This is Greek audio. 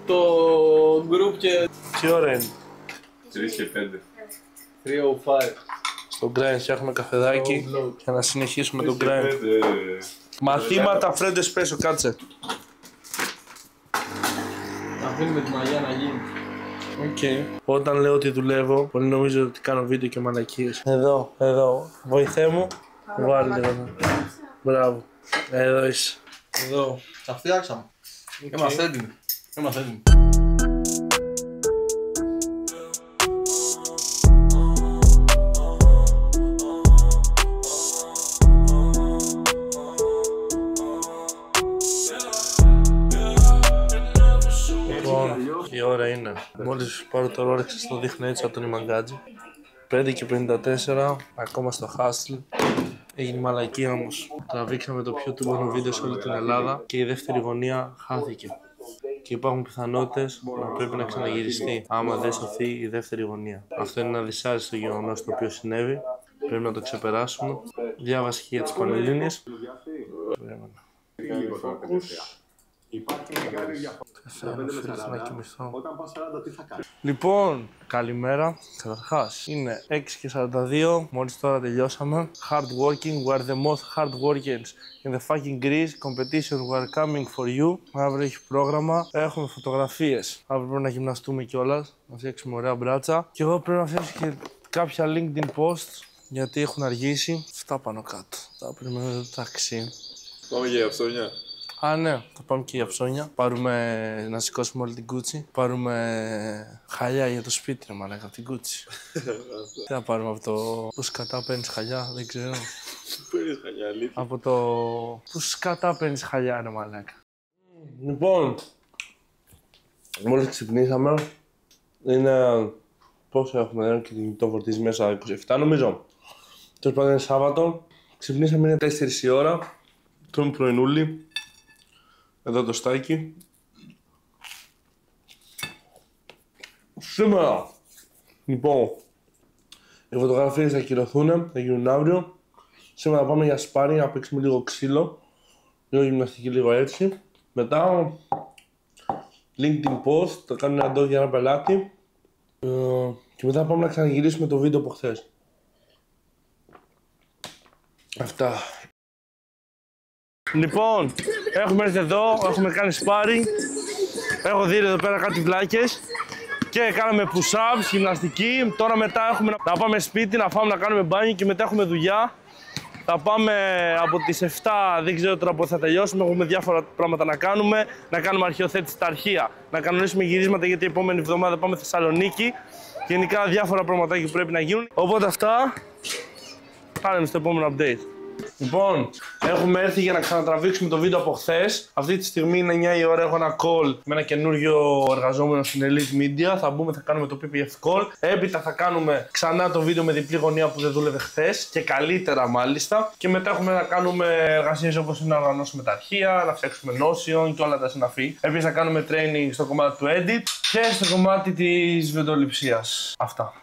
το group και... Τι ώρα είναι? 3 και 5. 3:05. Στο grind φτιάχνουμε καφεδάκι για να συνεχίσουμε το grind. Μαθήματα Fred Espresso, κάτσε. Να αφήνουμε τη μαγιά να γίνει. Οκ. Όταν λέω ότι δουλεύω, πολλοί νομίζω ότι κάνω βίντεο και μαλακίες. Εδώ. Βοηθέ μου. Βάλε λίγο. Μπράβο. Εδώ είσαι. Εδώ. Τα φτιάξαμε. Είμαστε έτοιμοι. Η ώρα είναι. Μόλις πάρω το Rolex στο δείχνω έτσι από τον Imagaji. 5 και 54, ακόμα στο hustle. Έγινε μαλακία όμως. Τραβήξαμε το πιο τούμπανο βίντεο σε όλη την Ελλάδα και η δεύτερη γωνία χάθηκε. Και υπάρχουν πιθανότητες να πρέπει να ξαναγυριστεί άμα δεν σωθεί η δεύτερη γωνία. Αυτό είναι ένα δυσάρεστο γεγονός το οποίο συνέβη. Πρέπει να το ξεπεράσουμε. Διάβασε και για τις Πανελλήνιες. Να κοιμηθώ. Λοιπόν, καλημέρα. Καταρχάς, είναι 6 και 42. Μόλις τώρα τελειώσαμε. Hard working, we are the most hard workers in the fucking Greece. Competition, we are coming for you. Αύριο έχει πρόγραμμα. Έχουμε φωτογραφίες. Αύριο πρέπει να γυμναστούμε κιόλας. Να φτιάξουμε ωραία μπράτσα. Και εγώ πρέπει να φτιάξω και κάποια LinkedIn posts. Γιατί έχουν αργήσει. Αυτά πάνω κάτω. Θα περιμένω το ταξί. Πάμε για ψώνια. Α, ναι, θα πάμε και για ψώνια. Πάρουμε να σηκώσουμε όλη την κούτσι. Πάρουμε χαλιά για το σπίτι, ρε μαλάκα, από την κούτσι. Τι θα πάρουμε από το. Πώς κατά παίρνεις χαλιά, δεν ξέρω. Παίρνεις χαλιά, αλήθεια. Από το. Πώς κατά παίρνεις χαλιά, ρε μαλάκα. Λοιπόν, μόλις ξυπνήσαμε. Είναι. Πόσο έχουμε, και την κινητό φορτίζει μέσα, 27 νομίζω. Τέλος πάντων είναι Σάββατο. Ξυπνήσαμε, είναι 4 η ώρα. Τρώμε πρωινούλι. Εδώ το στάκι. Σήμερα, λοιπόν, οι φωτογραφίες θα ακυρωθούν, θα γίνουν αύριο. Σήμερα θα πάμε για σπάρι, να παίξουμε λίγο ξύλο, λίγο γυμναστική, λίγο έτσι. Μετά, LinkedIn post, θα κάνω ένα dog για ένα πελάτη. Και μετά πάμε να ξαναγυρίσουμε το βίντεο από χθες. Αυτά. Λοιπόν, έχουμε έρθει εδώ, έχουμε κάνει sparring. Έχω δει εδώ πέρα κάτι βλάκες. Και κάναμε push-ups, γυμναστική. Τώρα μετά έχουμε να πάμε σπίτι, να φάμε, να κάνουμε μπάνιο και μετά έχουμε δουλειά. Θα πάμε από τις 7, δεν ξέρω τώρα πότε θα τελειώσουμε. Έχουμε διάφορα πράγματα να κάνουμε. Να κάνουμε αρχαιοθέτηση στα αρχεία. Να κανονίσουμε γυρίσματα γιατί η επόμενη εβδομάδα πάμε Θεσσαλονίκη. Γενικά διάφορα πραγματάκια που πρέπει να γίνουν. Οπότε αυτά, πάμε στο επόμενο update. Λοιπόν, έχουμε έρθει για να ξανατραβήξουμε το βίντεο από χθες. Αυτή τη στιγμή είναι 9 η ώρα, έχω ένα call με ένα καινούριο εργαζόμενο στην Elite Media. Θα μπούμε, θα κάνουμε το PPF call. Έπειτα θα κάνουμε ξανά το βίντεο με διπλή γωνία που δεν δούλευε χθες και καλύτερα μάλιστα. Και μετά έχουμε να κάνουμε εργασίες όπως είναι να οργανώσουμε τα αρχεία, να φτιάξουμε Notion και όλα τα συναφή. Επίσης θα κάνουμε training στο κομμάτι του edit και στο κομμάτι της βιντεοληψίας. Αυτά.